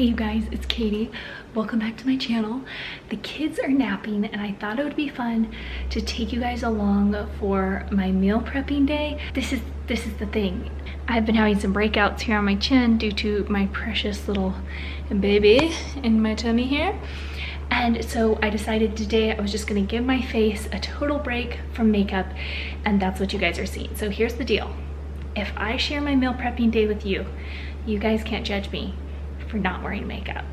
you guys, it's Katie. Welcome back to my channel. The kids are napping and I thought it would be fun to take you guys along for my meal prepping day. This is the thing. I've been having some breakouts here on my chin due to my precious little baby in my tummy here. And so I decided today I was just gonna give my face a total break from makeup, and that's what you guys are seeing. So here's the deal. If I share my meal prepping day with you, you guys can't judge me for not wearing makeup.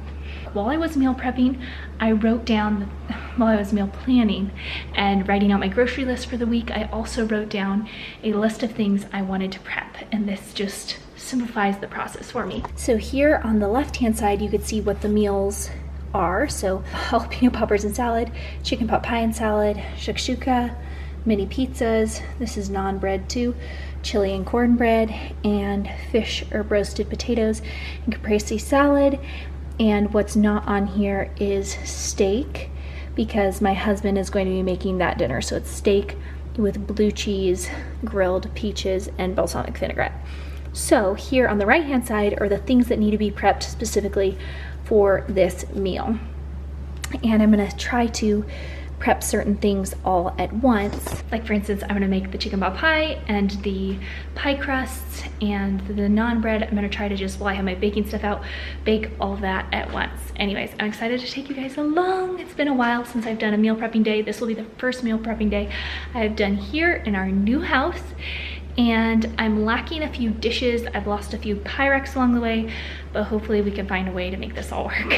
While I was meal prepping, I wrote down, while I was meal planning and writing out my grocery list for the week, I also wrote down a list of things I wanted to prep, and this just simplifies the process for me. So here on the left-hand side, you could see what the meals are. So jalapeno poppers and salad, chicken pot pie and salad, shakshuka, mini pizzas, this is naan bread too, chili and cornbread, and fish or roasted potatoes, and caprese salad. And what's not on here is steak, because my husband is going to be making that dinner. So it's steak with blue cheese, grilled peaches, and balsamic vinaigrette. So here on the right hand side are the things that need to be prepped specifically for this meal. And I'm gonna try to prep certain things all at once. Like for instance, I'm gonna make the chicken pot pie and the pie crusts and the naan bread. I'm gonna try to just, while I have my baking stuff out, bake all that at once. Anyways, I'm excited to take you guys along. It's been a while since I've done a meal prepping day. This will be the first meal prepping day I've done here in our new house. And I'm lacking a few dishes. I've lost a few Pyrex along the way, but hopefully we can find a way to make this all work.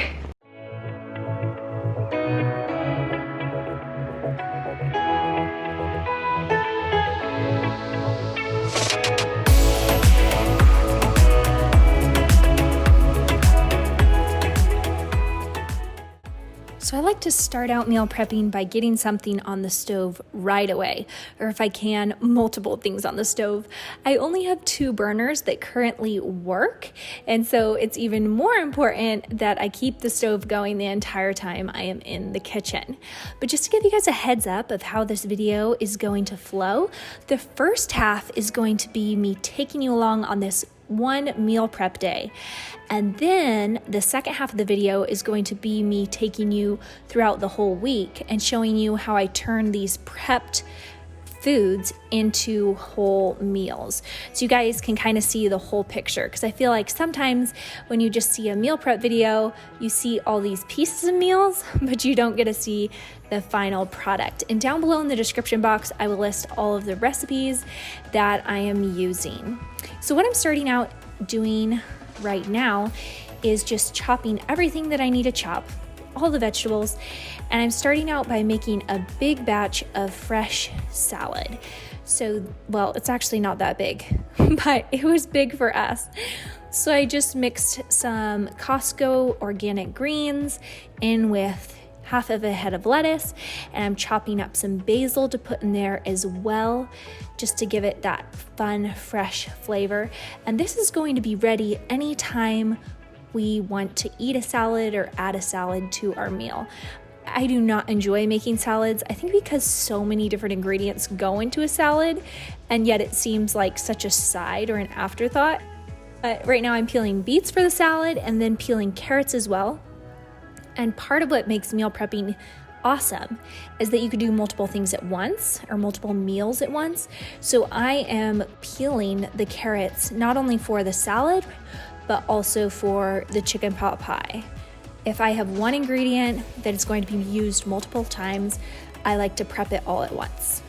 So I like to start out meal prepping by getting something on the stove right away, or if I can, multiple things on the stove. I only have 2 burners that currently work, and so it's even more important that I keep the stove going the entire time I am in the kitchen. But just to give you guys a heads up of how this video is going to flow, the first half is going to be me taking you along on this one meal prep day. And then the second half of the video is going to be me taking you throughout the whole week and showing you how I turn these prepped foods into whole meals. So you guys can kind of see the whole picture, because I feel like sometimes when you just see a meal prep video, you see all these pieces of meals, but you don't get to see the final product. And down below in the description box, I will list all of the recipes that I am using. So what I'm starting out doing right now is just chopping everything that I need to chop, all the vegetables, and I'm starting out by making a big batch of fresh salad. So, well, it's actually not that big, but it was big for us. So I just mixed some Costco organic greens in with half of a head of lettuce, and I'm chopping up some basil to put in there as well, just to give it that fun, fresh flavor. And this is going to be ready anytime we want to eat a salad or add a salad to our meal. I do not enjoy making salads, I think because so many different ingredients go into a salad, and yet it seems like such a side or an afterthought. Right now I'm peeling beets for the salad and then peeling carrots as well. And part of what makes meal prepping awesome is that you could do multiple things at once, or multiple meals at once. So I am peeling the carrots not only for the salad, but also for the chicken pot pie. If I have one ingredient that is going to be used multiple times, I like to prep it all at once.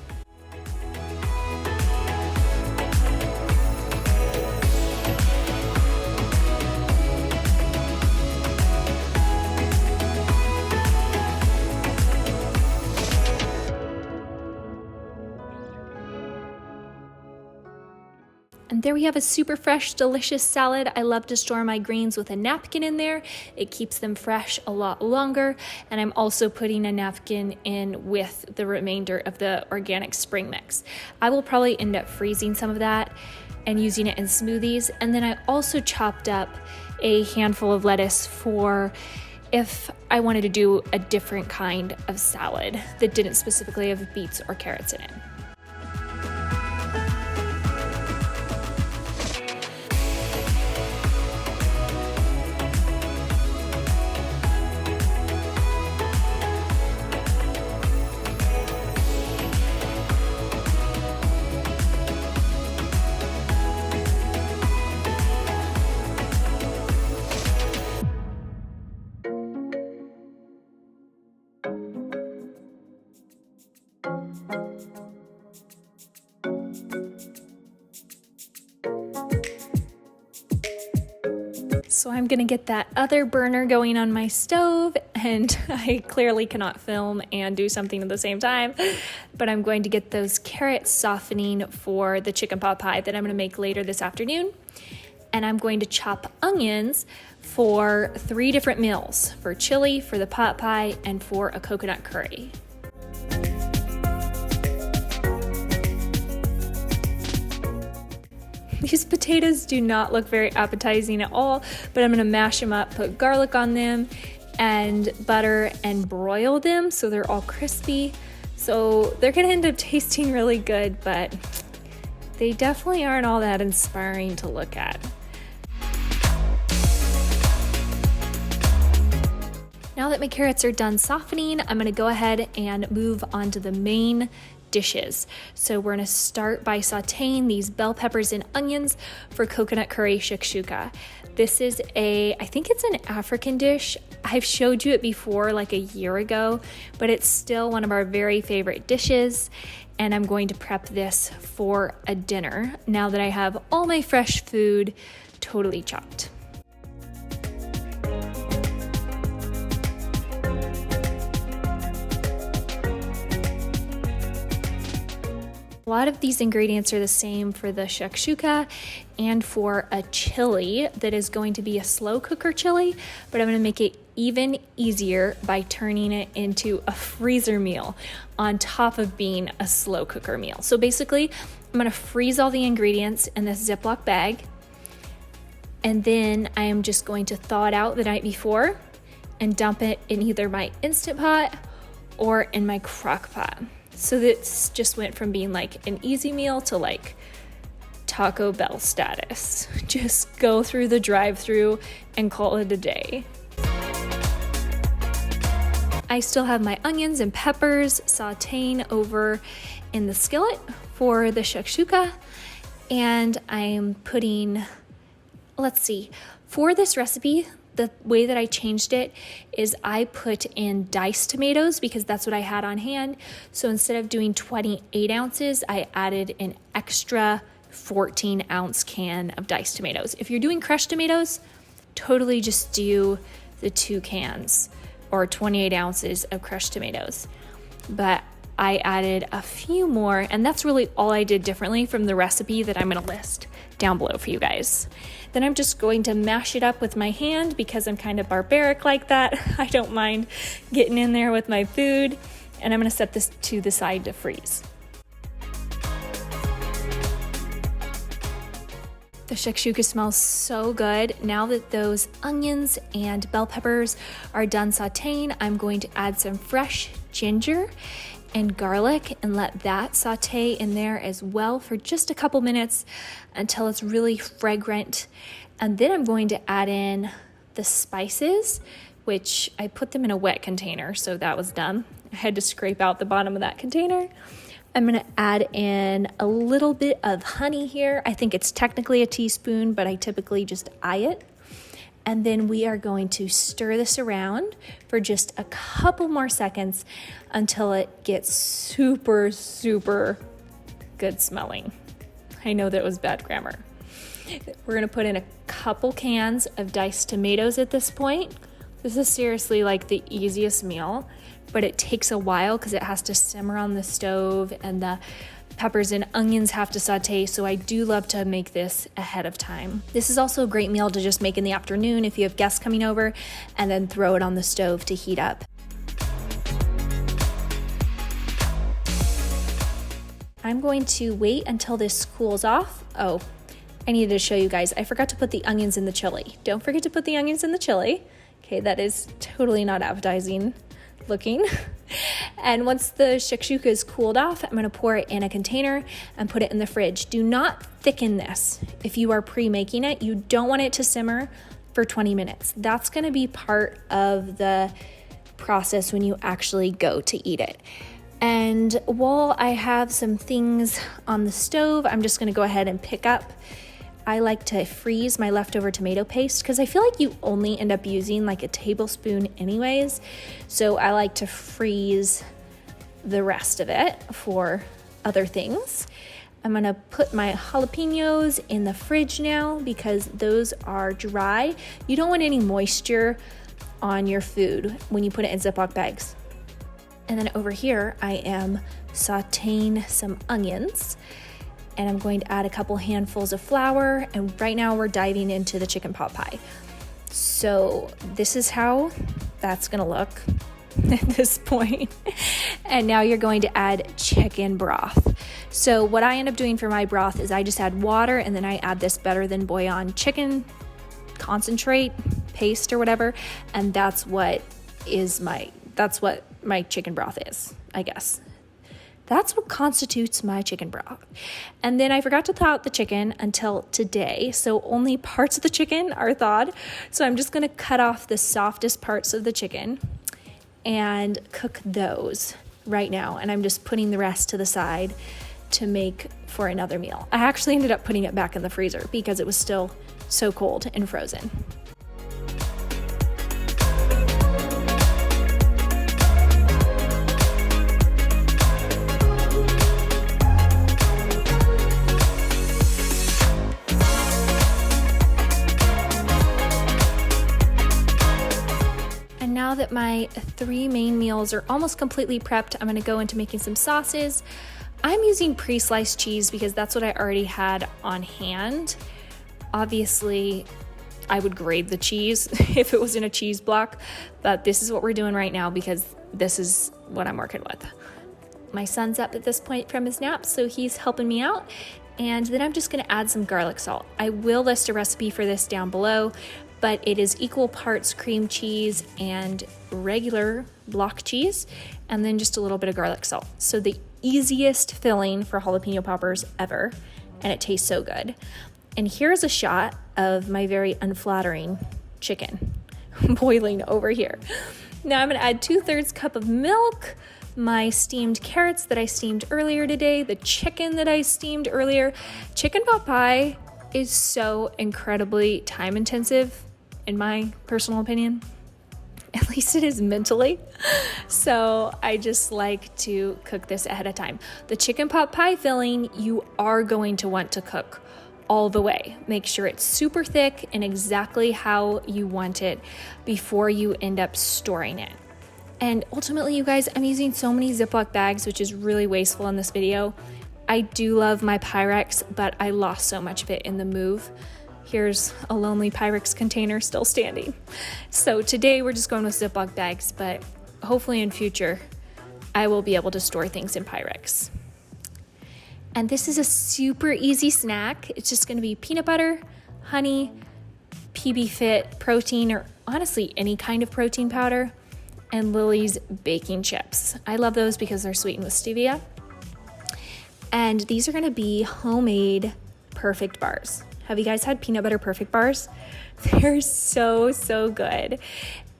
And there we have a super fresh, delicious salad. I love to store my greens with a napkin in there. It keeps them fresh a lot longer. And I'm also putting a napkin in with the remainder of the organic spring mix. I will probably end up freezing some of that and using it in smoothies. And then I also chopped up a handful of lettuce for if I wanted to do a different kind of salad that didn't specifically have beets or carrots in it. So I'm gonna get that other burner going on my stove, and I clearly cannot film and do something at the same time, but I'm going to get those carrots softening for the chicken pot pie that I'm gonna make later this afternoon. And I'm going to chop onions for 3 different meals, for chili, for the pot pie, and for a coconut curry. These potatoes do not look very appetizing at all, but I'm gonna mash them up, put garlic on them, and butter, and broil them so they're all crispy. So they're gonna end up tasting really good, but they definitely aren't all that inspiring to look at. Now that my carrots are done softening, I'm gonna go ahead and move on to the main dishes. So we're gonna start by sauteing these bell peppers and onions for coconut curry shakshuka. This is I think it's an African dish. I've showed you it before like a year ago, but it's still one of our very favorite dishes. And I'm going to prep this for a dinner now that I have all my fresh food totally chopped. A lot of these ingredients are the same for the shakshuka and for a chili that is going to be a slow cooker chili, but I'm going to make it even easier by turning it into a freezer meal on top of being a slow cooker meal. So basically, I'm going to freeze all the ingredients in this Ziploc bag, and then I am just going to thaw it out the night before and dump it in either my Instant Pot or in my crock pot. So this just went from being like an easy meal to like Taco Bell status. Just go through the drive-thru and call it a day. I still have my onions and peppers sauteing over in the skillet for the shakshuka, and I'm putting, let's see, for this recipe, the way that I changed it is I put in diced tomatoes because that's what I had on hand. So instead of doing 28 ounces, I added an extra 14-ounce can of diced tomatoes. If you're doing crushed tomatoes, totally just do the 2 cans or 28 ounces of crushed tomatoes. But I added a few more, and that's really all I did differently from the recipe that I'm gonna list down below for you guys. Then I'm just going to mash it up with my hand because I'm kind of barbaric like that. I don't mind getting in there with my food, and I'm gonna set this to the side to freeze. The shakshuka smells so good. Now that those onions and bell peppers are done sauteing, I'm going to add some fresh ginger and garlic and let that saute in there as well for just a couple minutes until it's really fragrant. And then I'm going to add in the spices, which I put them in a wet container, so that was done. I had to scrape out the bottom of that container. I'm gonna add in a little bit of honey here. I think it's technically a teaspoon, but I typically just eye it. And then we are going to stir this around for just a couple more seconds until it gets super, super good smelling. I know that was bad grammar. We're gonna put in a couple cans of diced tomatoes at this point. This is seriously like the easiest meal, but it takes a while because it has to simmer on the stove and the peppers and onions have to saute, so I do love to make this ahead of time. This is also a great meal to just make in the afternoon if you have guests coming over, and then throw it on the stove to heat up. I'm going to wait until this cools off. Oh, I needed to show you guys. I forgot to put the onions in the chili. Don't forget to put the onions in the chili. Okay, that is totally not appetizing looking. And once the shakshuka is cooled off, I'm gonna pour it in a container and put it in the fridge. Do not thicken this. If you are pre-making it, you don't want it to simmer for 20 minutes. That's gonna be part of the process when you actually go to eat it. And while I have some things on the stove, I'm just gonna go ahead and pick up. I like to freeze my leftover tomato paste because I feel like you only end up using like a tablespoon anyways. So I like to freeze the rest of it for other things. I'm gonna put my jalapenos in the fridge now because those are dry. You don't want any moisture on your food when you put it in Ziploc bags. And then over here, I am sauteing some onions, and I'm going to add a couple handfuls of flour, and right now we're diving into the chicken pot pie. So this is how that's gonna look at this point. And now you're going to add chicken broth. So what I end up doing for my broth is I just add water, and then I add this Better Than Bouillon chicken concentrate paste or whatever, and that's what my chicken broth is, I guess. That's what constitutes my chicken broth. And then I forgot to thaw out the chicken until today, so only parts of the chicken are thawed. So I'm just gonna cut off the softest parts of the chicken and cook those right now. And I'm just putting the rest to the side to make for another meal. I actually ended up putting it back in the freezer because it was still so cold and frozen. Now that my 3 main meals are almost completely prepped, I'm gonna go into making some sauces. I'm using pre-sliced cheese because that's what I already had on hand. Obviously, I would grade the cheese if it was in a cheese block, but this is what we're doing right now because this is what I'm working with. My son's up at this point from his nap, so he's helping me out. And then I'm just gonna add some garlic salt. I will list a recipe for this down below, but it is equal parts cream cheese and regular block cheese, and then just a little bit of garlic salt. So the easiest filling for jalapeno poppers ever, and it tastes so good. And here's a shot of my very unflattering chicken boiling over here. Now I'm gonna add 2/3 cup of milk, my steamed carrots that I steamed earlier today, the chicken that I steamed earlier. Chicken pot pie is so incredibly time intensive, in my personal opinion. At least it is mentally. So I just like to cook this ahead of time. The chicken pot pie filling, you are going to want to cook all the way. Make sure it's super thick and exactly how you want it before you end up storing it. And ultimately, you guys, I'm using so many Ziploc bags, which is really wasteful in this video. I do love my Pyrex, but I lost so much of it in the move. Here's a lonely Pyrex container still standing. So today we're just going with Ziploc bags, but hopefully in future, I will be able to store things in Pyrex. And this is a super easy snack. It's just gonna be peanut butter, honey, PB Fit protein, or honestly any kind of protein powder, and Lily's baking chips. I love those because they're sweetened with stevia. And these are gonna be homemade perfect bars. Have you guys had peanut butter perfect bars? They're so, so good.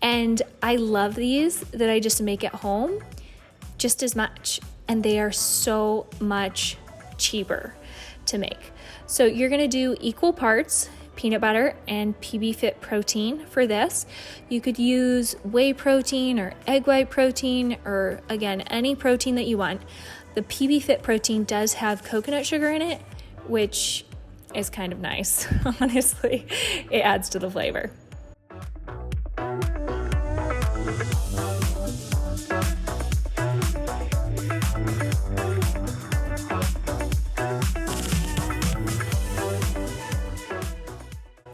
And I love these that I just make at home just as much. And they are so much cheaper to make. So you're gonna do equal parts peanut butter and PB Fit protein for this. You could use whey protein or egg white protein, or again, any protein that you want. The PB Fit protein does have coconut sugar in it, which is kind of nice, honestly. It adds to the flavor.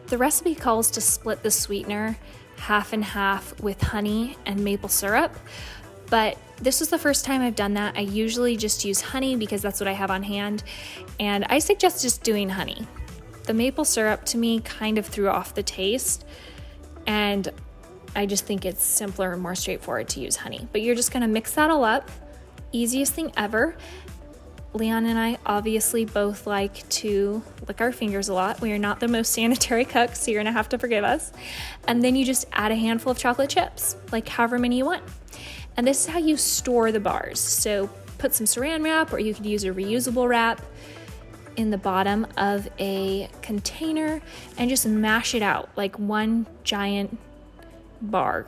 The recipe calls to split the sweetener half and half with honey and maple syrup, but this is the first time I've done that. I usually just use honey because that's what I have on hand, and I suggest just doing honey. The maple syrup to me kind of threw off the taste, and I just think it's simpler and more straightforward to use honey. But you're just gonna mix that all up. Easiest thing ever. Leon and I obviously both like to lick our fingers a lot. We are not the most sanitary cooks, so you're gonna have to forgive us. And then you just add a handful of chocolate chips, like however many you want. And this is how you store the bars. So put some saran wrap, or you could use a reusable wrap in the bottom of a container and just mash it out like one giant bar,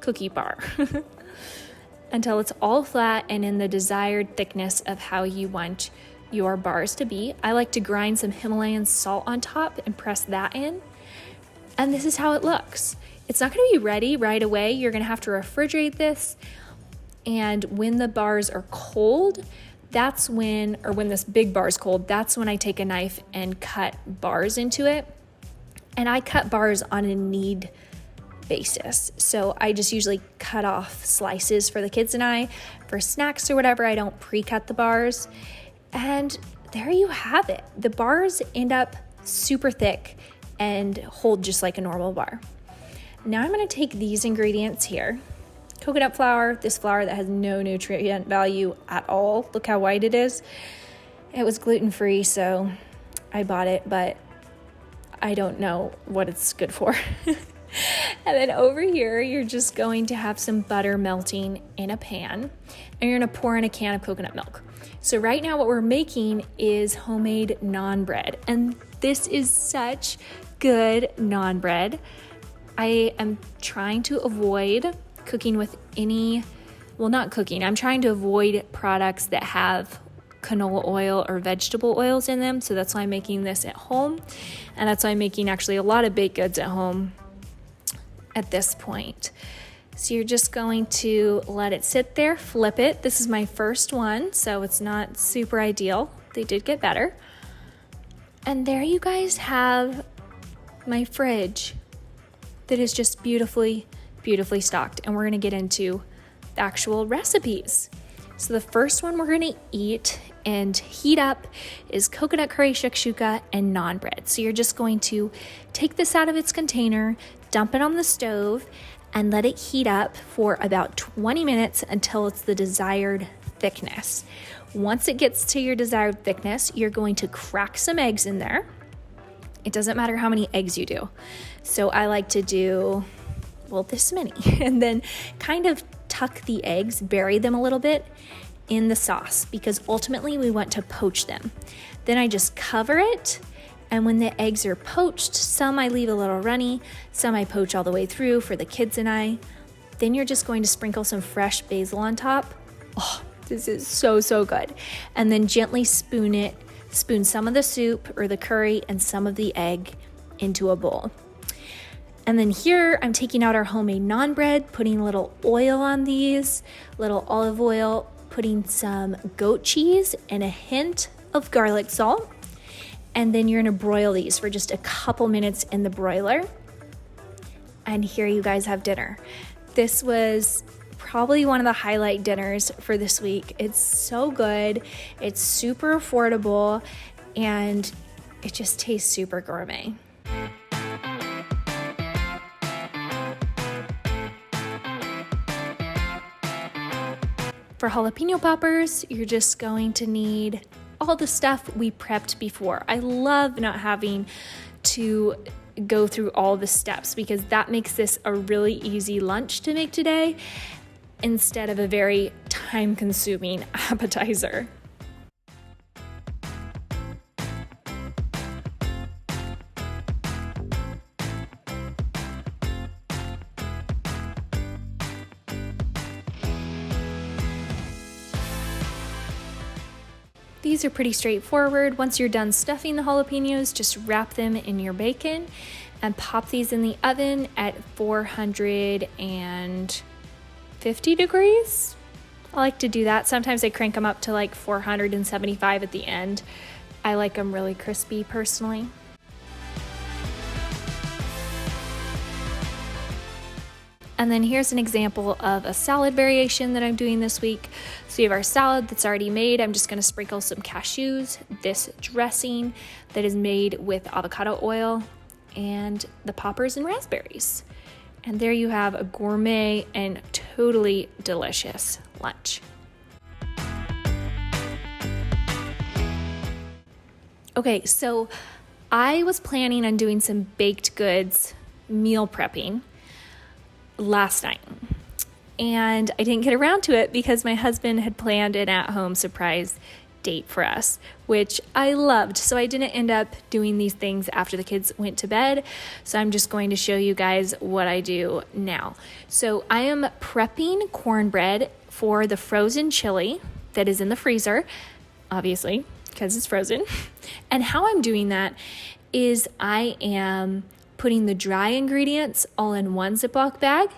cookie bar, until it's all flat and in the desired thickness of how you want your bars to be. I like to grind some Himalayan salt on top and press that in. And this is how it looks. It's not going to be ready right away. You're going to have to refrigerate this. And when the bars are cold, that's when, or when this big bar is cold, that's when I take a knife and cut bars into it. And I cut bars on a need basis. So I just usually cut off slices for the kids and I. For snacks or whatever, I don't pre-cut the bars. And there you have it. The bars end up super thick and hold just like a normal bar. Now I'm going to take these ingredients here. Coconut flour, this flour that has no nutrient value at all. Look how white it is. It was gluten-free, so I bought it, but I don't know what it's good for. And then over here, you're just going to have some butter melting in a pan, and you're going to pour in a can of coconut milk. So right now what we're making is homemade naan bread, and this is such good naan bread. I am trying to avoid cooking with I'm trying to avoid products that have canola oil or vegetable oils in them. So that's why I'm making this at home. And that's why I'm making actually a lot of baked goods at home at this point. So you're just going to let it sit there, flip it. This is my first one, so it's not super ideal. They did get better. And there you guys have my fridge that is just beautifully stocked, and we're going to get into the actual recipes. So the first one we're going to eat and heat up is coconut curry shakshuka and naan bread. So you're just going to take this out of its container, dump it on the stove, and let it heat up for about 20 minutes until it's the desired thickness. Once it gets to your desired thickness, you're going to crack some eggs in there. It doesn't matter how many eggs you do. So I like to do, this many, and then kind of tuck the eggs, bury them a little bit in the sauce, because ultimately we want to poach them. Then I just cover it, and when the eggs are poached, some I leave a little runny, some I poach all the way through for the kids and I. Then you're just going to sprinkle some fresh basil on top. Oh, this is so good. And then gently spoon some of the soup or the curry and some of the egg into a bowl. And then here I'm taking out our homemade naan bread, putting a little oil on these, little olive oil, putting some goat cheese and a hint of garlic salt. And then you're gonna broil these for just a couple minutes in the broiler. And here you guys have dinner. This was probably one of the highlight dinners for this week. It's so good, it's super affordable, and it just tastes super gourmet. For jalapeno poppers, you're just going to need all the stuff we prepped before. I love not having to go through all the steps, because that makes this a really easy lunch to make today instead of a very time-consuming appetizer. These are pretty straightforward. Once you're done stuffing the jalapenos, just wrap them in your bacon and pop these in the oven at 450 degrees. I like to do that. Sometimes I crank them up to like 475 at the end. I like them really crispy personally. And then here's an example of a salad variation that I'm doing this week. So you have our salad that's already made. I'm just gonna sprinkle some cashews, this dressing that is made with avocado oil, and the poppers and raspberries. And there you have a gourmet and totally delicious lunch. Okay, so I was planning on doing some baked goods meal prepping last night, and I didn't get around to it because my husband had planned an at-home surprise date for us, which I loved. So I didn't end up doing these things after the kids went to bed. So I'm just going to show you guys what I do now. So I am prepping cornbread for the frozen chili that is in the freezer, obviously. because it's frozen. And how I'm doing that is I am putting the dry ingredients all in one Ziploc bag,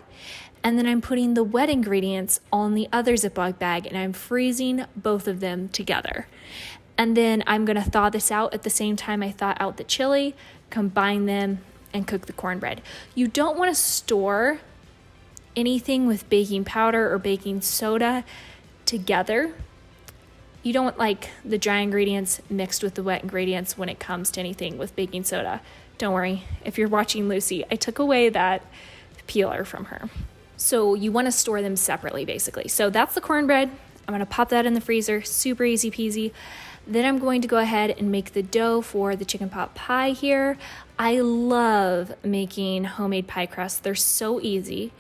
and then I'm putting the wet ingredients all in the other Ziploc bag, and I'm freezing both of them together. And then I'm gonna thaw this out at the same time I thaw out the chili, combine them, and cook the cornbread. You don't wanna store anything with baking powder or baking soda together. You don't want like the dry ingredients mixed with the wet ingredients when it comes to anything with baking soda. Don't worry, if you're watching Lucy, I took away that peeler from her. So you want to store them separately basically. So that's the cornbread. I'm going to pop that in the freezer, super easy peasy. Then I'm going to go ahead and make the dough for the chicken pot pie here. I love making homemade pie crusts. They're so easy.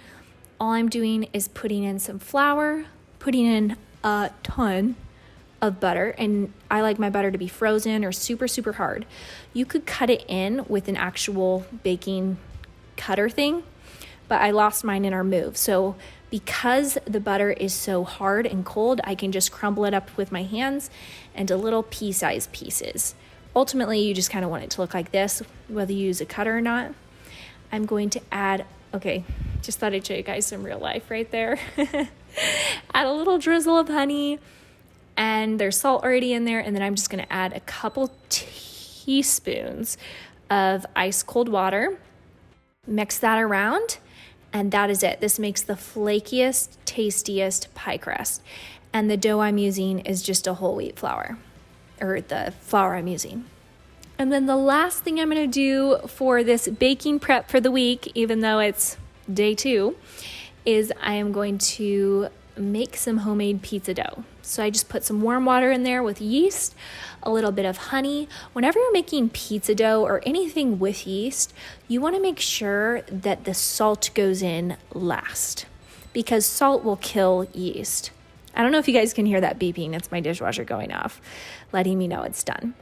All I'm doing is putting in some flour, putting in a ton of butter, and I like my butter to be frozen or super, super hard. You could cut it in with an actual baking cutter thing, but I lost mine in our move. So because the butter is so hard and cold, I can just crumble it up with my hands into little pea-sized pieces. Ultimately, you just kind of want it to look like this, whether you use a cutter or not. I'm going to add, okay, just thought I'd show you guys some real life right there. Add a little drizzle of honey, and there's salt already in there, and then I'm just gonna add a couple teaspoons of ice cold water, mix that around, and that is it. This makes the flakiest, tastiest pie crust. And the dough I'm using is just a whole wheat flour, or the flour I'm using. And then the last thing I'm gonna do for this baking prep for the week, even though it's day 2, is I am going to make some homemade pizza dough. So I just put some warm water in there with yeast, a little bit of honey. Whenever you're making pizza dough or anything with yeast, you want to make sure that the salt goes in last, because salt will kill yeast. I don't know if you guys can hear that beeping. It's my dishwasher going off, letting me know it's done.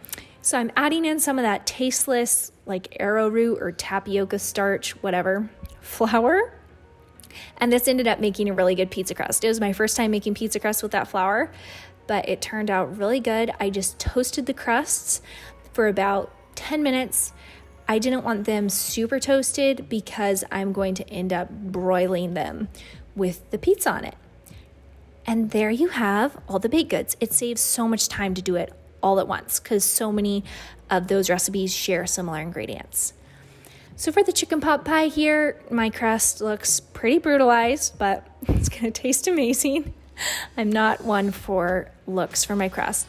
So I'm adding in some of that tasteless, like arrowroot or tapioca starch, whatever, flour. And this ended up making a really good pizza crust. It was my first time making pizza crust with that flour, but it turned out really good. I just toasted the crusts for about 10 minutes. I didn't want them super toasted because I'm going to end up broiling them with the pizza on it. And there you have all the baked goods. It saves so much time to do it all at once because so many of those recipes share similar ingredients. So for the chicken pot pie here, my crust looks pretty brutalized, but it's gonna taste amazing. I'm not one for looks for my crust.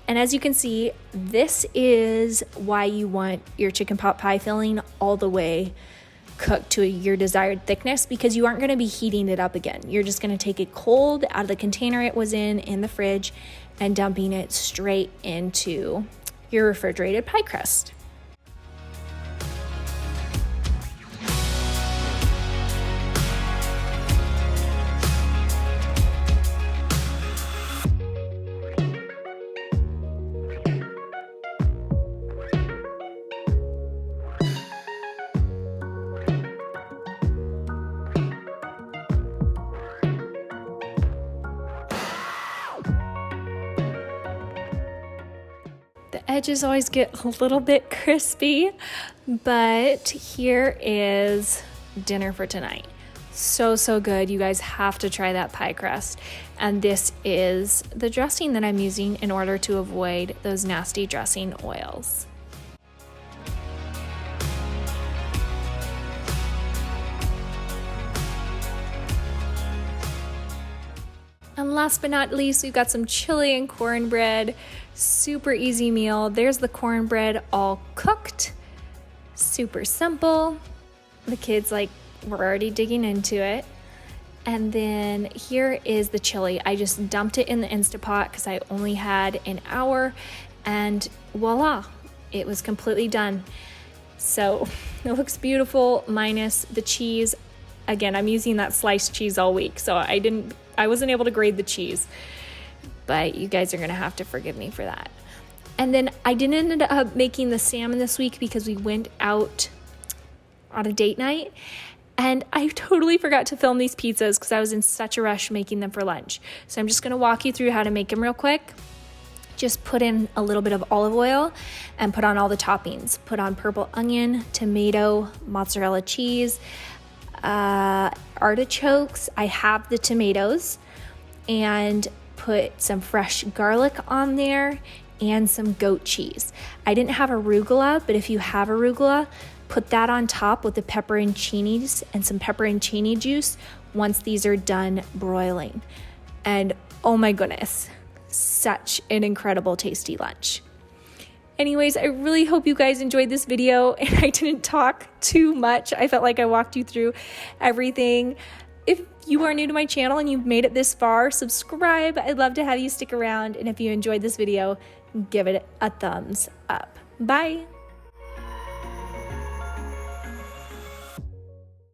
And as you can see, this is why you want your chicken pot pie filling all the way cooked to your desired thickness, because you aren't gonna be heating it up again. You're just gonna take it cold out of the container it was in the fridge and dumping it straight into your refrigerated pie crust. The edges always get a little bit crispy, but here is dinner for tonight. So, so good. You guys have to try that pie crust. And this is the dressing that I'm using in order to avoid those nasty dressing oils. And last but not least, we've got some chili and cornbread. Super easy meal. There's the cornbread all cooked. Super simple. The kids we're already digging into it. And then here is the chili. I just dumped it in the Instapot because I only had an hour, and voila, it was completely done. So it looks beautiful minus the cheese. Again, I'm using that sliced cheese all week, so I wasn't able to grade the cheese, but you guys are gonna have to forgive me for that. And then I didn't end up making the salmon this week because we went out on a date night, and I totally forgot to film these pizzas because I was in such a rush making them for lunch. So I'm just gonna walk you through how to make them real quick. just put in a little bit of olive oil and put on all the toppings. Put on purple onion, tomato, mozzarella cheese, artichokes. I have the tomatoes, and put some fresh garlic on there and some goat cheese. I didn't have arugula, but if you have arugula, put that on top with the pepperoncinis and some pepperoncini juice once these are done broiling. And oh my goodness, such an incredible tasty lunch. Anyways, I really hope you guys enjoyed this video and I didn't talk too much. I felt like I walked you through everything. If you are new to my channel and you've made it this far, subscribe. I'd love to have you stick around. And if you enjoyed this video, give it a thumbs up. Bye.